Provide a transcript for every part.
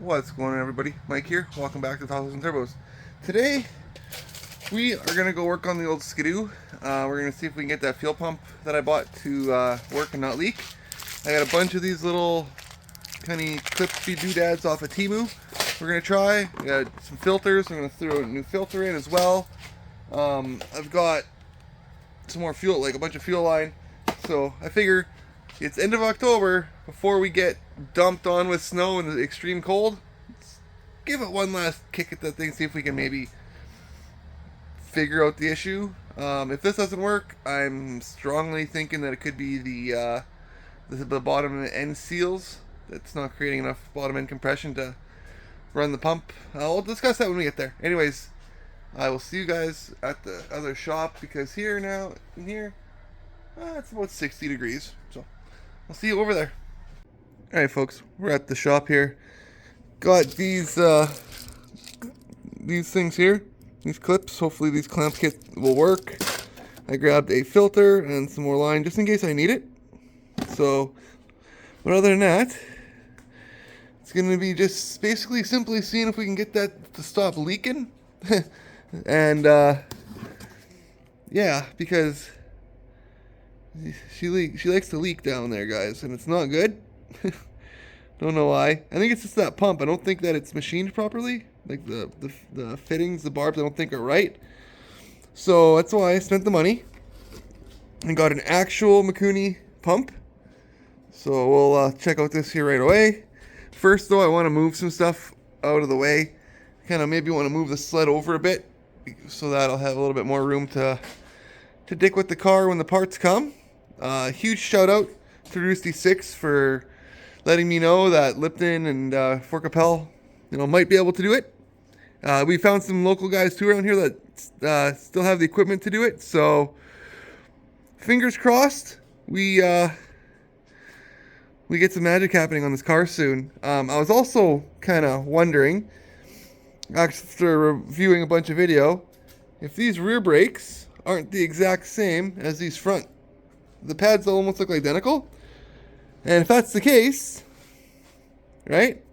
What's going on, everybody? Mike here. Welcome back to Tacos and Turbos. Today we are gonna go work on the old Skidoo. We're gonna see if we can get that fuel pump that I bought to work and not leak. I got a bunch of these little kind of clip-y doodads off of Temu. We're gonna try. We got some filters. I'm gonna throw a new filter in as well. I've got some more fuel, like a bunch of fuel line. So I figure it's end of October before we get dumped on with snow and the extreme cold. Let's give it one last kick at that thing, see if we can maybe figure out the issue. If this doesn't work, I'm strongly thinking that it could be the bottom end seals that's not creating enough bottom end compression to run the pump. We'll discuss that when we get there. Anyways, I will see you guys at the other shop, because here now, in here, it's about 60 degrees. So I'll see you over there. Alright folks, we're at the shop here. Got these things here, these clips. Hopefully these clamp kits will work. I grabbed a filter and some more line just in case I need it. So, but other than that, it's going to be just basically simply seeing if we can get that to stop leaking. And yeah, because she likes to leak down there, guys, and it's not good. Don't know why. I think it's just that pump. I don't think that it's machined properly. Like the fittings, the barbs, I don't think are right. So that's why I spent the money and got an actual Mikuni pump. So we'll check out this here right away. First though, I want to move some stuff out of the way. Kind of maybe want to move the sled over a bit, so that I'll have a little bit more room to dick with the car when the parts come. Huge shout out to Roosty6 for letting me know that Lipton and Fort Capel, might be able to do it. We found some local guys too around here that still have the equipment to do it. So fingers crossed, we get some magic happening on this car soon. I was also kind of wondering, after reviewing a bunch of video, if these rear brakes aren't the exact same as these front. The pads almost look identical. And if that's the case, right,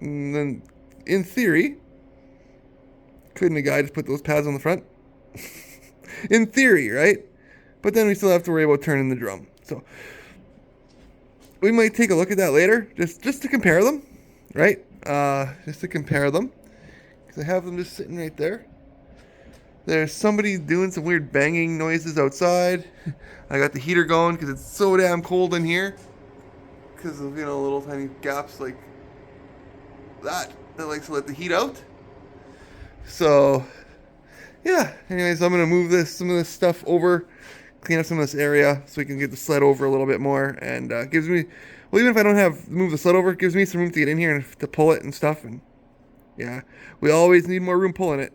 then in theory, couldn't a guy just put those pads on the front? In theory, right? But then we still have to worry about turning the drum. So we might take a look at that later, just to compare them, right? Just to compare them, because I have them just sitting right there. There's somebody doing some weird banging noises outside. I got the heater going because it's so damn cold in here, because of little tiny gaps like that likes to let the heat out. So yeah, anyways, I'm gonna move some of this stuff over, clean up some of this area so we can get the sled over a little bit more, and gives me, well, even if I don't move the sled over, it gives me some room to get in here and to pull it and stuff. And yeah, we always need more room pulling it.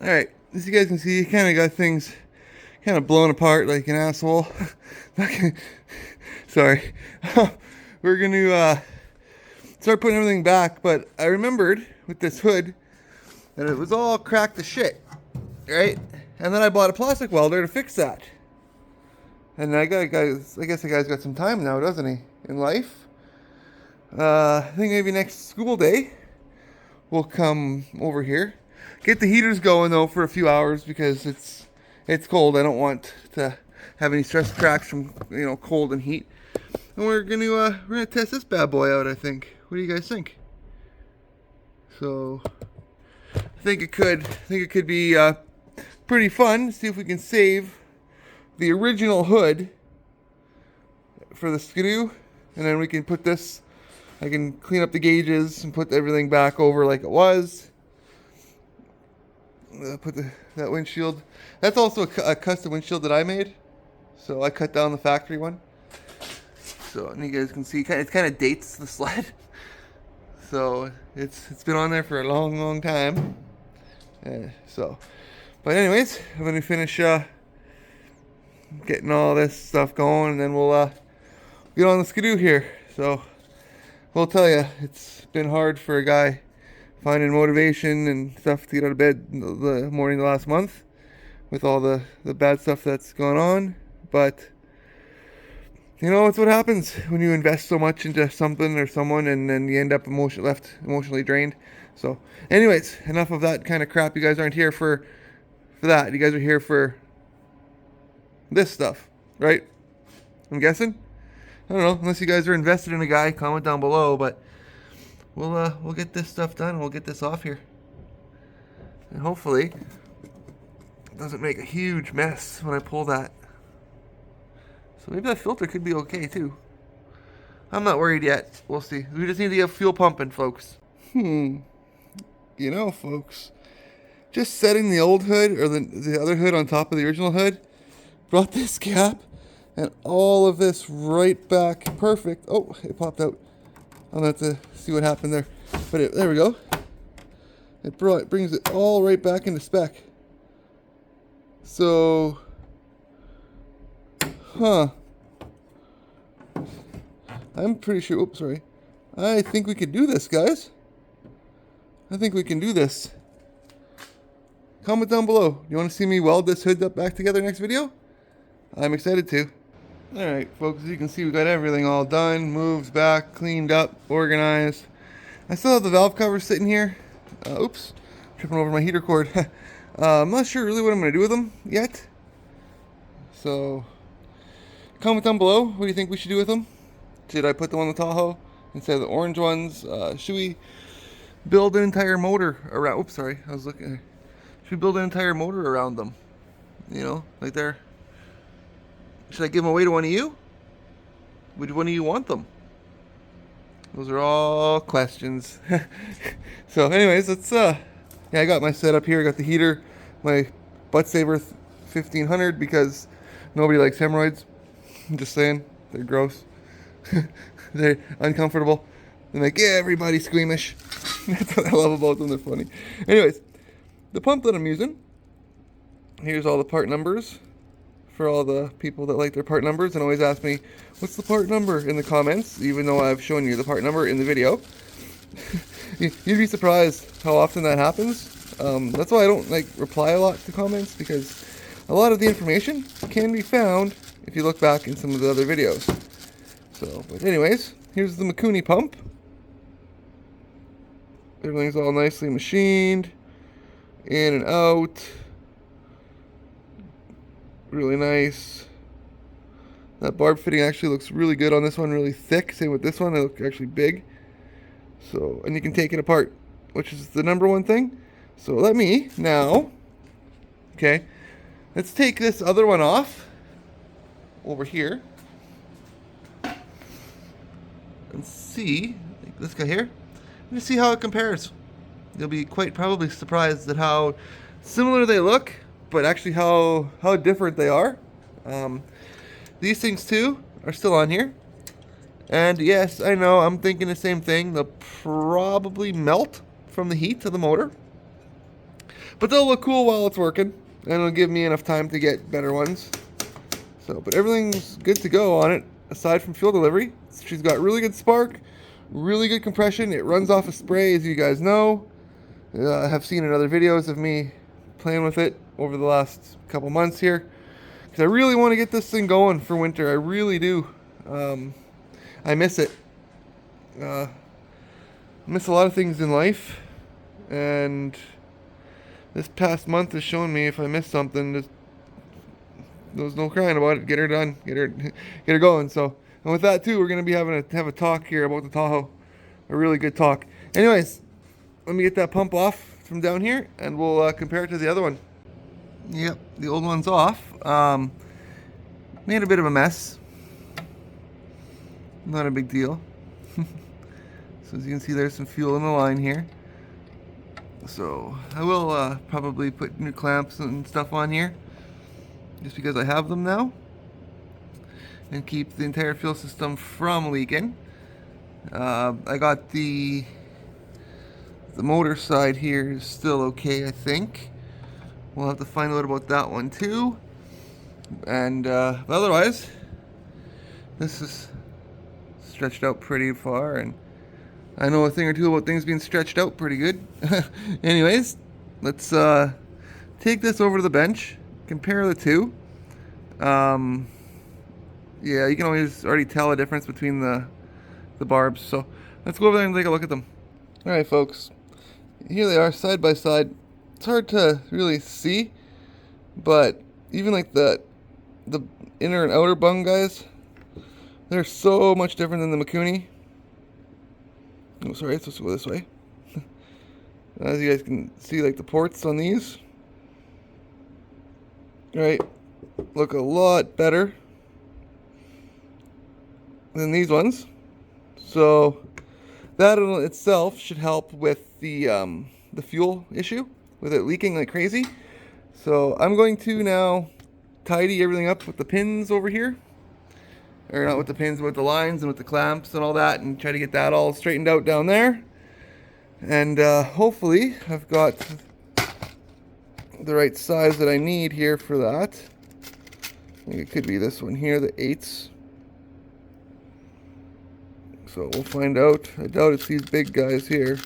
All right, as you guys can see, kind of got things kind of blown apart like an asshole. Sorry. We're going to start putting everything back, but I remembered with this hood that it was all cracked to shit, right? And then I bought a plastic welder to fix that. And I guess the guy's got some time now, doesn't he, in life? I think maybe next school day we'll come over here. Get the heaters going though for a few hours, because it's cold. I don't want to have any stress cracks from cold and heat. And we're gonna test this bad boy out, I think. What do you guys think? So I think it could be pretty fun. See if we can save the original hood for the Skidoo, and then we can put this. I can clean up the gauges and put everything back over like it was. Put that windshield. That's also a custom windshield that I made. So I cut down the factory one. So, and you guys can see, it kind of dates the sled. So it's been on there for a long, long time. But anyways, I'm gonna finish getting all this stuff going, and then we'll get on the Skidoo here. So we'll tell you, it's been hard for a guy finding motivation and stuff to get out of bed the morning of the last month with all the bad stuff that's going on. But You know, it's what happens when you invest so much into something or someone, and then you end up left emotionally drained. So, anyways, enough of that kind of crap. You guys aren't here for that. You guys are here for this stuff, right? I'm guessing. I don't know. Unless you guys are invested in a guy, comment down below. But we'll get this stuff done. We'll get this off here, and hopefully, it doesn't make a huge mess when I pull that. So maybe that filter could be okay too. I'm not worried yet. We'll see. We just need to get fuel pumping, folks. You know, folks, just setting the old hood or the other hood on top of the original hood brought this gap and all of this right back perfect. Oh, it popped out. I'll have to see what happened there. But there we go. It brings it all right back into spec. So, I'm pretty sure, oops, sorry. I think we could do this, guys. I think we can do this. Comment down below. You want to see me weld this hood up back together next video? I'm excited to. Alright, folks, as you can see, we got everything all done. Moved back, cleaned up, organized. I still have the valve covers sitting here. Oops, tripping over my heater cord. I'm not sure really what I'm going to do with them yet. So, comment down below. What do you think we should do with them? Should I put them on the Tahoe instead of the orange ones? Should we build an entire motor around? Oops, sorry. I was looking. Should we build an entire motor around them? You know, like they're. Should I give them away to one of you? Would one of you want them? Those are all questions. So, anyways, let's. Yeah, I got my setup here. I got the heater, my butt saver 1500 because nobody likes hemorrhoids. I'm just saying, they're gross. They're uncomfortable. They make everybody squeamish. That's what I love about them. They're funny. Anyways, the pump that I'm using. Here's all the part numbers for all the people that like their part numbers and always ask me, what's the part number in the comments, even though I've shown you the part number in the video. You'd be surprised how often that happens. That's why I don't like reply a lot to comments, because a lot of the information can be found if you look back in some of the other videos. So, but anyways, here's the Mikuni pump. Everything's all nicely machined, in and out. Really nice. That barb fitting actually looks really good on this one, really thick. Same with this one, they look actually big. So, and you can take it apart, which is the number one thing. So let me now, okay, let's take this other one off over here and see, like this guy here, and see how it compares. You'll be quite probably surprised at how similar they look, but actually how different they are. These things too are still on here. And yes, I know, I'm thinking the same thing. They'll probably melt from the heat of the motor. But they'll look cool while it's working. And it'll give me enough time to get better ones. So, but everything's good to go on it, aside from fuel delivery. She's got really good spark, really good compression. It runs off a spray, as you guys know. I have seen in other videos of me playing with it over the last couple months here. Because I really want to get this thing going for winter. I really do. I miss it. Miss a lot of things in life, and this past month has shown me if I miss something, there's no crying about it. Get her done. Get her going. So, and with that too, we're gonna be have a talk here about the Tahoe, a really good talk. Anyways, let me get that pump off from down here, and we'll compare it to the other one. Yep, the old one's off. Made a bit of a mess. Not a big deal. So as you can see, there's some fuel in the line here. So I will probably put new clamps and stuff on here, just because I have them now, and keep the entire fuel system from leaking. I got the motor side here is still okay, I think. We'll have to find out about that one too. And but otherwise, this is stretched out pretty far, and I know a thing or two about things being stretched out pretty good. Anyways, let's take this over to the bench, compare the two. Yeah, you can always already tell the difference between the barbs. So let's go over there and take a look at them. All right, folks. Here they are side by side. It's hard to really see, but even like the inner and outer bung guys, they're so much different than the Mikuni. Oh, sorry, it's supposed to go this way. As you guys can see, like the ports on these, right, look a lot better than these ones. So that in itself should help with the fuel issue, with it leaking like crazy. So I'm going to now tidy everything up with the pins over here. Or not with the pins, but with the lines and with the clamps and all that, and try to get that all straightened out down there. And hopefully I've got the right size that I need here for that. I think it could be this one here, the 8s. So we'll find out. I doubt it's these big guys here,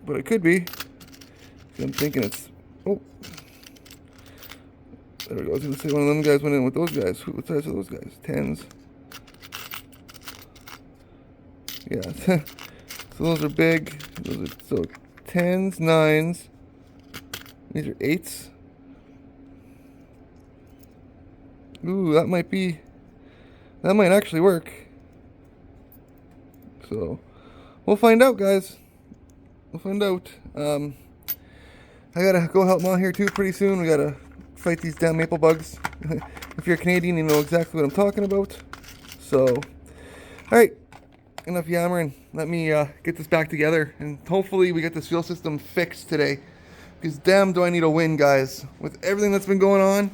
but it could be. I'm thinking it's, oh, there we go. I was going to say one of them guys went in with those guys. What size are those guys? 10s. Yeah. So those are big. Those are, so 10s, 9s. These are 8s. Ooh, that might actually work. So we'll find out, guys. We'll find out. I gotta go help Mom here too pretty soon. We gotta fight these damn maple bugs. If you're Canadian, you know exactly what I'm talking about. So, alright, enough yammering. Let me get this back together, and hopefully we get this fuel system fixed today. Because damn do I need a win, guys. With everything that's been going on,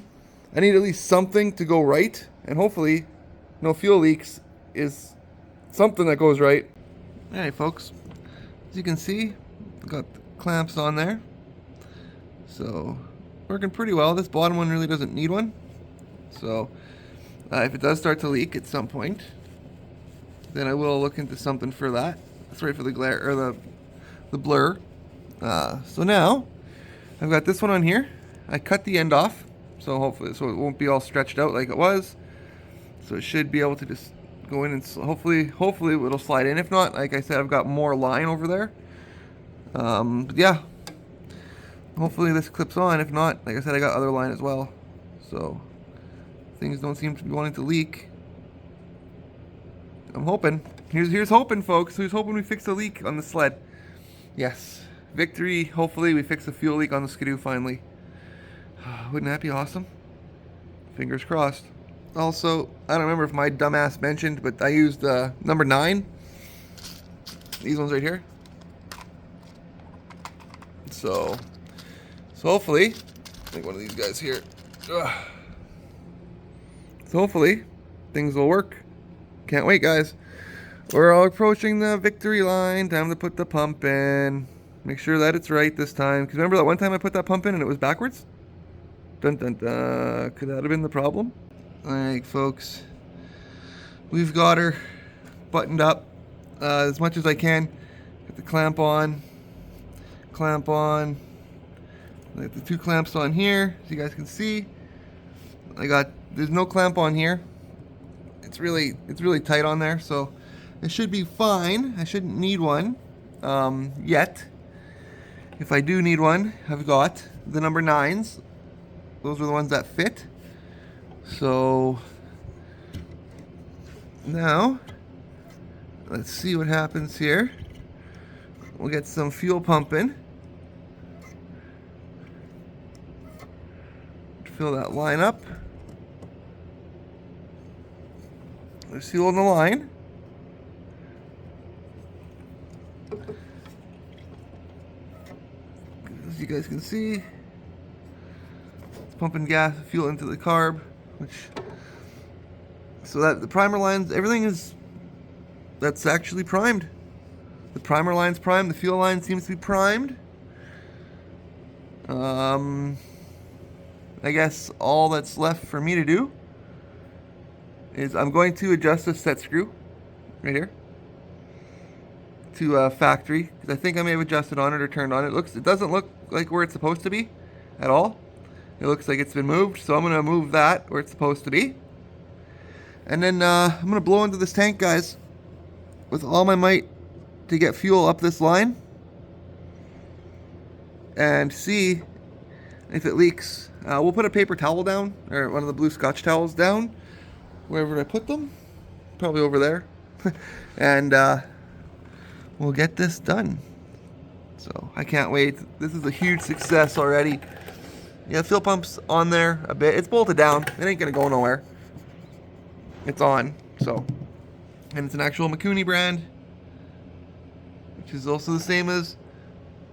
I need at least something to go right, and hopefully no fuel leaks is something that goes right. Alright, folks, as you can see, got the clamps on there. So, working pretty well. This bottom one really doesn't need one. So, if it does start to leak at some point, then I will look into something for that. Sorry for the glare, or the blur. So now, I've got this one on here. I cut the end off, so hopefully, so it won't be all stretched out like it was. So it should be able to just go in and hopefully it'll slide in. If not, like I said, I've got more line over there. But yeah, hopefully this clips on. If not, like I said, I got other line as well. So things don't seem to be wanting to leak. I'm hoping. Here's hoping, folks. Here's hoping we fix the leak on the sled. Yes, victory. Hopefully we fix the fuel leak on the Skidoo finally. Wouldn't that be awesome? Fingers crossed. Also, I don't remember if my dumbass mentioned, but I used number 9. These ones right here. So hopefully, I think one of these guys here. Ugh. So hopefully, things will work. Can't wait, guys. We're all approaching the victory line. Time to put the pump in. Make sure that it's right this time. Because remember that one time I put that pump in and it was backwards? Dun dun dun. Could that have been the problem? Alright, folks. We've got her buttoned up as much as I can. Get the clamp on. Clamp on. I got the 2 clamps on here, so you guys can see. There's no clamp on here. It's really tight on there, so it should be fine. I shouldn't need one yet. If I do need one, I've got the number 9s. Those are the ones that fit. So now let's see what happens here. We'll get some fuel pumping. Fill that line up. There's fuel in the line. As you guys can see, it's pumping gas, fuel into the carb, so that the primer lines, everything that's actually primed. The primer line's primed, the fuel line seems to be primed. I guess all that's left for me to do is I'm going to adjust this set screw right here to factory, because I think I may have adjusted on it or turned on it. It doesn't look like where it's supposed to be at all. It looks like it's been moved, so I'm gonna move that where it's supposed to be. And then I'm gonna blow into this tank, guys, with all my might to get fuel up this line and see if it leaks. We'll put a paper towel down, or one of the blue Scotch towels down, wherever I put them, probably over there, and we'll get this done. So I can't wait. This is a huge success already. Yeah, fuel pump's on there a bit. It's bolted down. It ain't gonna go nowhere. It's on, so. And it's an actual Mikuni brand, which is also the same as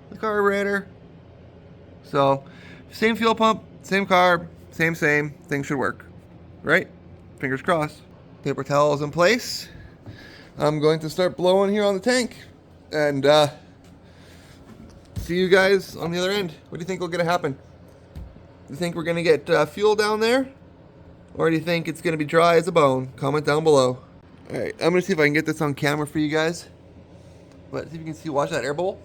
the carburetor. So, same fuel pump, same carb, same, things should work, right? Fingers crossed. Paper towel is in place. I'm going to start blowing here on the tank, and see you guys on the other end. What do you think will gonna happen? Do you think we're gonna get fuel down there? Or do you think it's gonna be dry as a bone? Comment down below. Alright, I'm gonna see if I can get this on camera for you guys. But see if you can see, watch that air bubble.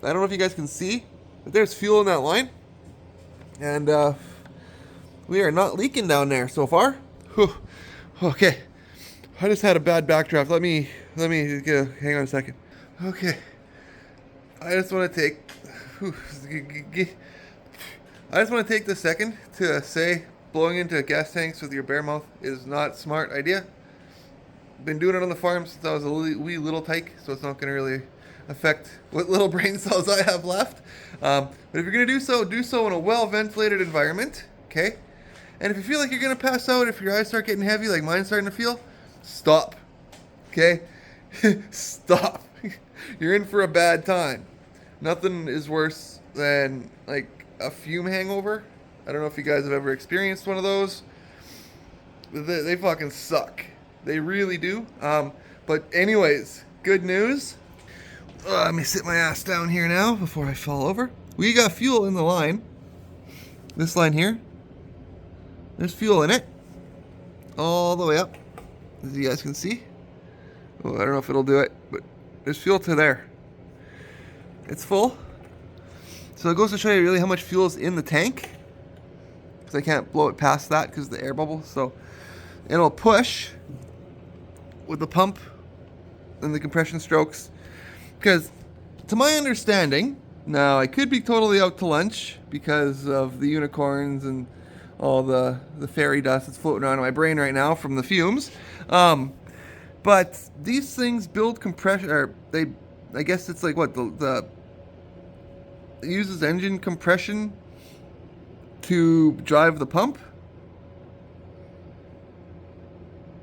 I don't know if you guys can see, but there's fuel in that line. And we are not leaking down there so far. Whew. Okay, I just had a bad backdraft. Let me hang on a second. Okay, I just want to take this second to say blowing into gas tanks with your bare mouth is not a smart idea. Been doing it on the farm since I was a wee little tyke, so it's not going to really affect what little brain cells I have left. But if you're going to do so in a well-ventilated environment, okay? And if you feel like you're going to pass out, if your eyes start getting heavy like mine's starting to feel, stop, okay? Stop. You're in for a bad time. Nothing is worse than like a fume hangover. I don't know if you guys have ever experienced one of those. They fucking suck. They really do. But anyways, good news. Let me sit my ass down here now before I fall over. We got fuel in the line. This line here. There's fuel in it. All the way up. As you guys can see. Oh, I don't know if it'll do it, but there's fuel to there. It's full. So it goes to show you really how much fuel is in the tank. Because I can't blow it past that because of the air bubble. So it'll push with the pump and the compression strokes. Because to my understanding, now I could be totally out to lunch because of the unicorns and all the fairy dust that's floating around in my brain right now from the fumes. But these things build compression, or I guess it's like what, it uses engine compression to drive the pump.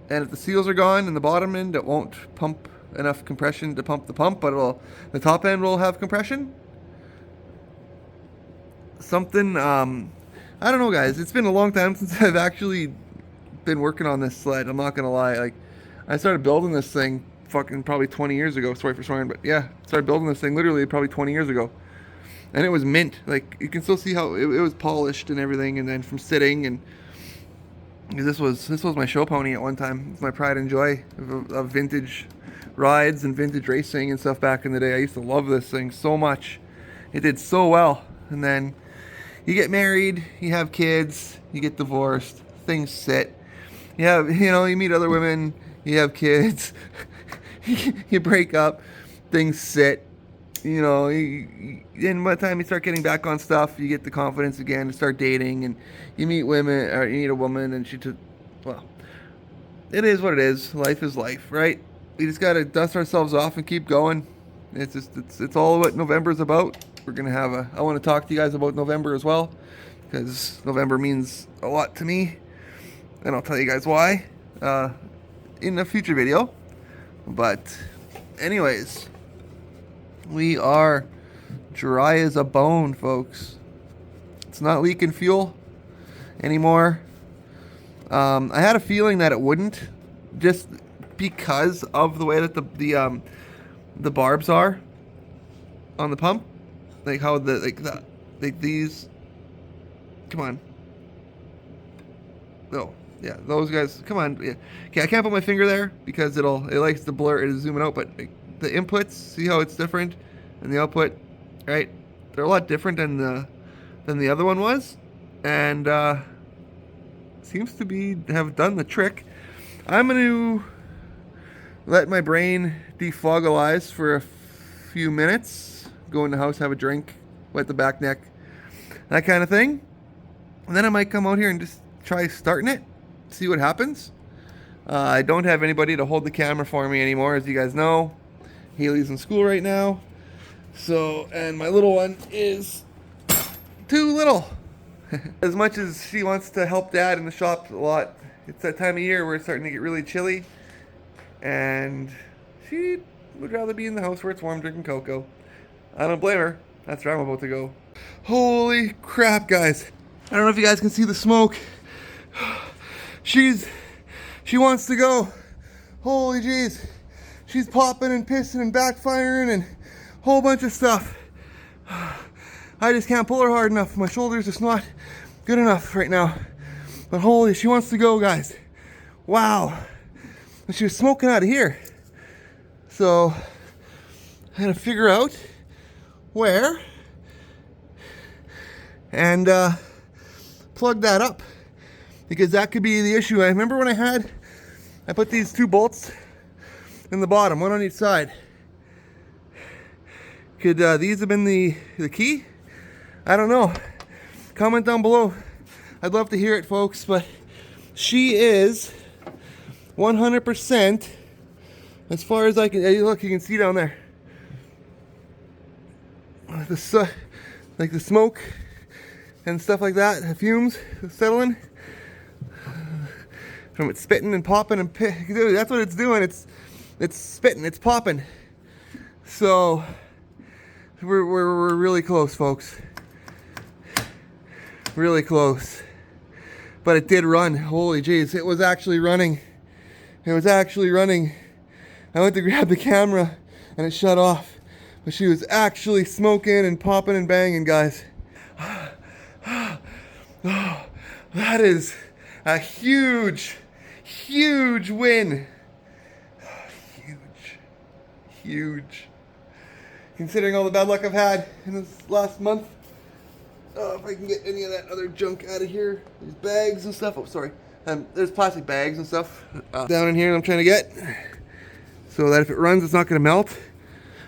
And if the seals are gone in the bottom end, it won't pump enough compression to pump the pump, but the top end will have compression. Something, I don't know, guys. It's been a long time since I've actually been working on this sled. I'm not gonna lie. Like, I started building this thing fucking probably 20 years ago. Sorry for swearing, but yeah, started building this thing literally probably 20 years ago. And it was mint. Like, you can still see how it was polished and everything. And then from sitting, and this was my show pony at one time. It's my pride and joy of vintage rides and vintage racing and stuff back in the day. I used to love this thing so much. It did so well. And then you get married, you have kids, you get divorced, things sit. You meet other women, you have kids, you break up, things sit. And by the time you start getting back on stuff, you get the confidence again to start dating, and you meet women, or you meet a woman, and well, it is what it is. Life is life, right? We just gotta dust ourselves off and keep going. It's all what November's about. We're gonna have I want to talk to you guys about November as well, because November means a lot to me, and I'll tell you guys why in a future video. But anyways, we are dry as a bone, folks. It's not leaking fuel anymore. I had a feeling that it wouldn't, just because of the way that the barbs are on the pump, like how these. Come on. No, yeah, those guys. Come on. Yeah. Okay, I can't put my finger there because it likes to blur. It is zooming out, but the inputs, see how it's different, and the output, right? They're a lot different than the other one was, and seems to have done the trick. I'm gonna let my brain defogalize for a few minutes, go in the house, have a drink, wet the back neck, that kind of thing. And then I might come out here and just try starting it, see what happens. I don't have anybody to hold the camera for me anymore, as you guys know. Haley's in school right now. So, and my little one is too little. As much as she wants to help Dad in the shop a lot, it's that time of year where it's starting to get really chilly. And she would rather be in the house where it's warm drinking cocoa. I don't blame her. That's where I'm about to go. Holy crap, guys. I don't know if you guys can see the smoke. She wants to go. Holy jeez. She's popping and pissing and backfiring and a whole bunch of stuff. I just can't pull her hard enough. My shoulder's just not good enough right now. But holy, she wants to go, guys. Wow. And she was smoking out of here. So I had to figure out where and plug that up, because that could be the issue. I remember when I put these 2 bolts in the bottom, one on each side. Could these have been the key? I don't know. Comment down below. I'd love to hear it, folks. But she is 100%, as far as I can. Hey, look, you can see down there like the smoke and stuff like that, the fumes settling from it spitting and popping and dude, that's what it's doing. It's spitting, it's popping. So we're really close, folks. Really close. But it did run. Holy jeez, it was actually running. It was actually running. I went to grab the camera and it shut off. But she was actually smoking and popping and banging, guys. Oh, that is a huge, huge win. Huge. Considering all the bad luck I've had in this last month. If I can get any of that other junk out of here. These bags and stuff. Oh, sorry. There's plastic bags and stuff down in here I'm trying to get. So that if it runs, it's not going to melt.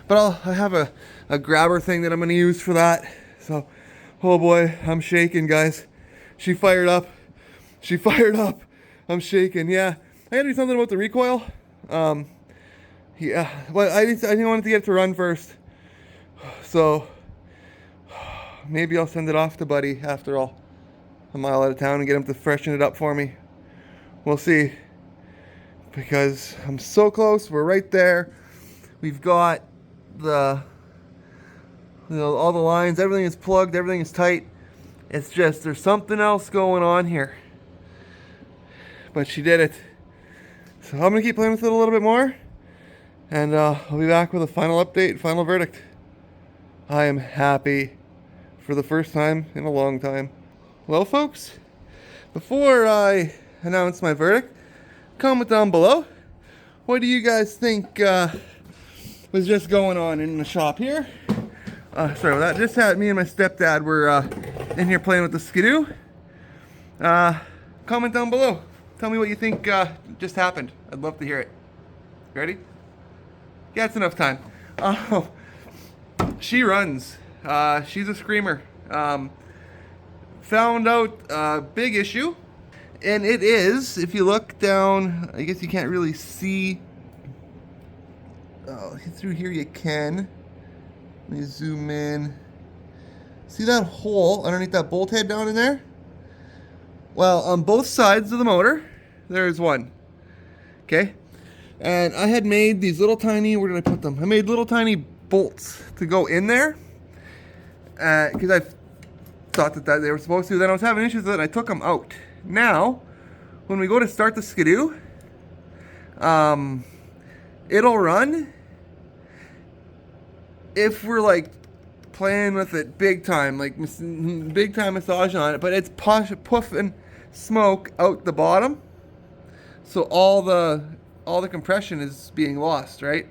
But I have a grabber thing that I'm going to use for that. So, oh boy, I'm shaking, guys. She fired up. She fired up. I'm shaking, yeah. I gotta do something about the recoil. Yeah, well, I didn't want to get it to run first. So, maybe I'll send it off to Buddy after all. A mile out of town and get him to freshen it up for me. We'll see. Because I'm so close. We're right there. We've got all the lines. Everything is plugged. Everything is tight. It's just there's something else going on here. But she did it. So I'm going to keep playing with it a little bit more. And I'll be back with a final update, final verdict. I am happy for the first time in a long time. Well, folks, before I announce my verdict, comment down below. What do you guys think was just going on in the shop here? Sorry about that. Just had me and my stepdad were in here playing with the Skidoo. Comment down below. Tell me what you think just happened. I'd love to hear it. Ready? Yeah, it's enough time. Oh, she runs. She's a screamer. Found out a big issue. And it is, if you look down, I guess you can't really see. Oh, through here you can. Let me zoom in. See that hole underneath that bolt head down in there? Well, on both sides of the motor, there's one. Okay? And I had made these little tiny, where did I put them? I made little tiny bolts to go in there. Because I thought that they were supposed to. Then I was having issues with it and I took them out. Now, when we go to start the Skidoo, it'll run if we're like playing with it big time, like big time massage on it, but it's puffing smoke out the bottom, so all the compression is being lost, right?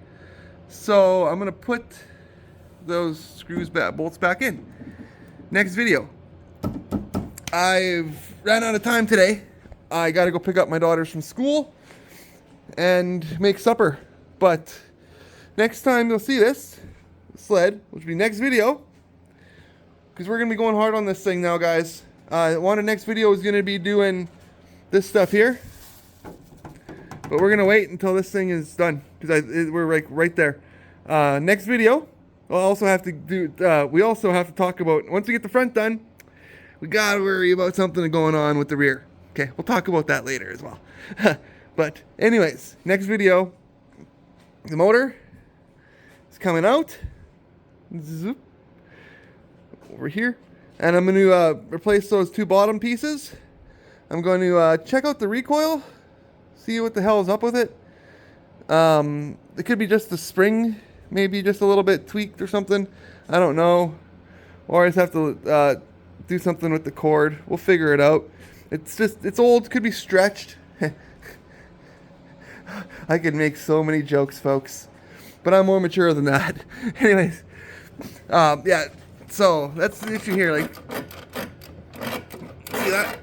So I'm gonna put those bolts back in. Next video. I've ran out of time today. I gotta go pick up my daughters from school and make supper. But next time you'll see this sled, which will be next video, because we're gonna be going hard on this thing now, guys. Next video is gonna be doing this stuff here, but we're gonna wait until this thing is done because we're like right there. Next video, we'll also have to do. We also have to talk about, once we get the front done, we gotta worry about something going on with the rear. Okay, we'll talk about that later as well. But anyways, next video, the motor is coming out. Zoop. Over here. And I'm going to replace those two bottom pieces. I'm going to check out the recoil, see what the hell is up with it. It could be just the spring, maybe just a little bit tweaked or something. I don't know. Or I just have to do something with the cord. We'll figure it out. It's old, could be stretched. I could make so many jokes, folks, but I'm more mature than that. Anyways, yeah, so that's the issue here. Like, see that?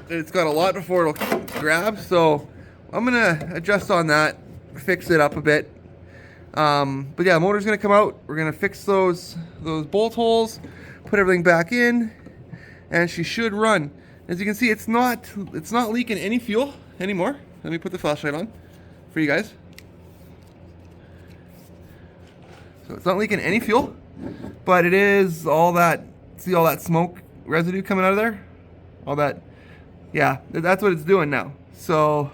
It's got a lot before it'll grab, so I'm gonna adjust on that, fix it up a bit. But yeah, motor's gonna come out. We're gonna fix those bolt holes, put everything back in, and she should run. As you can see, it's not leaking any fuel anymore. Let me put the flashlight on for you guys. So it's not leaking any fuel, but it is all that, see all that smoke residue coming out of there? All that, yeah, that's what it's doing now. So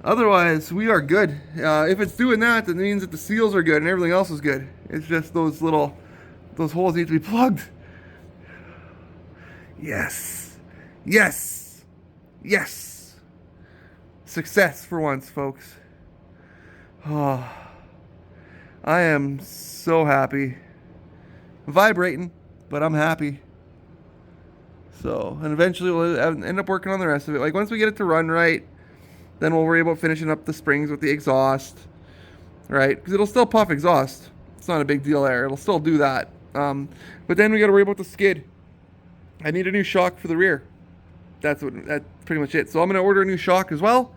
otherwise, we are good. If it's doing that, that means that the seals are good and everything else is good. It's just those holes need to be plugged. Yes. Yes. Yes. Success for once, folks. Oh, I am so happy. Vibrating, but I'm happy. So, and eventually we'll end up working on the rest of it. Like, once we get it to run right, then we'll worry about finishing up the springs with the exhaust, right? Because it'll still puff exhaust. It's not a big deal there. It'll still do that. But then we got to worry about the skid. I need a new shock for the rear. That's pretty much it. So I'm gonna order a new shock as well,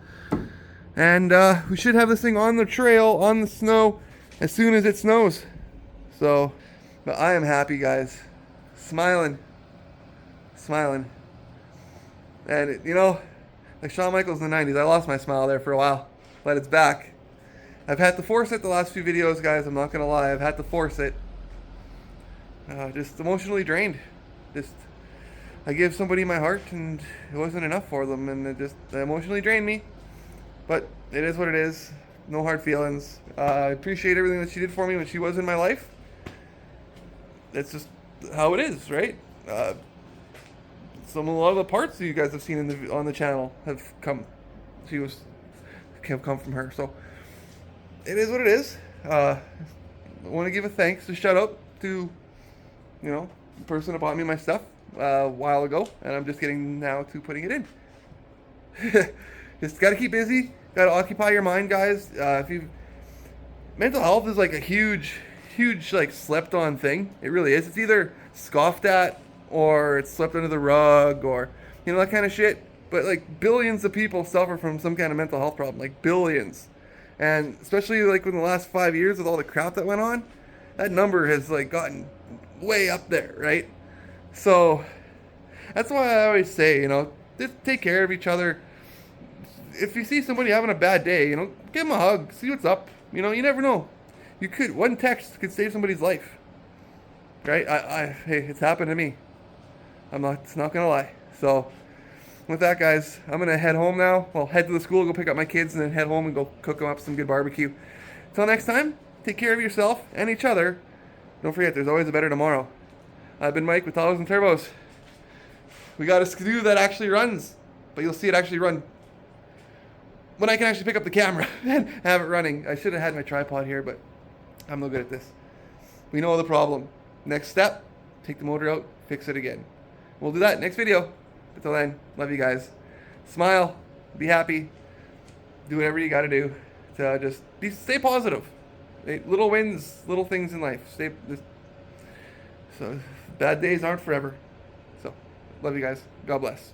and we should have this thing on the trail, on the snow, as soon as it snows. So, but I am happy, guys. Smiling. And you know, like Shawn Michaels in the 90s, I lost my smile there for a while, but it's back. I've had to force it the last few videos, guys. I'm not gonna lie. I've had to force it. Just emotionally drained. I gave somebody my heart and it wasn't enough for them, and it just emotionally drained me. But it is what it is. No hard feelings. I appreciate everything that she did for me when she was in my life. That's just how it is, right? A lot of the parts that you guys have seen on the channel have come from her. So it is what it is. I want to give a thanks, a shout out to, you know, the person that bought me my stuff a while ago, and I'm just getting now to putting it in. Just gotta keep busy, gotta occupy your mind, guys. Mental health is like a huge like slept on thing. It really is. It's either scoffed at or it's swept under the rug, or you know, that kind of shit. But like billions of people suffer from some kind of mental health problem, like billions. And especially like in the last 5 years with all the crap that went on, that number has like gotten way up there, right? So that's why I always say, you know, just take care of each other. If you see somebody having a bad day, you know, give them a hug, see what's up. You know, you never know. One text could save somebody's life, right? Hey, it's happened to me. It's not gonna lie. So with that, guys, I'm gonna head home now. Well, head to the school, go pick up my kids, and then head home and go cook them up some good barbecue. Till next time, take care of yourself and each other. Don't forget, there's always a better tomorrow. I've been Mike with Talos and Turbos. We got a Skidoo that actually runs, but you'll see it actually run when I can actually pick up the camera and have it running. I should have had my tripod here, but I'm no good at this. We know the problem. Next step, take the motor out, fix it again. We'll do that next video. Until then, love you guys. Smile, be happy, do whatever you gotta do to just stay positive. Little wins, little things in life. So bad days aren't forever. So love you guys. God bless.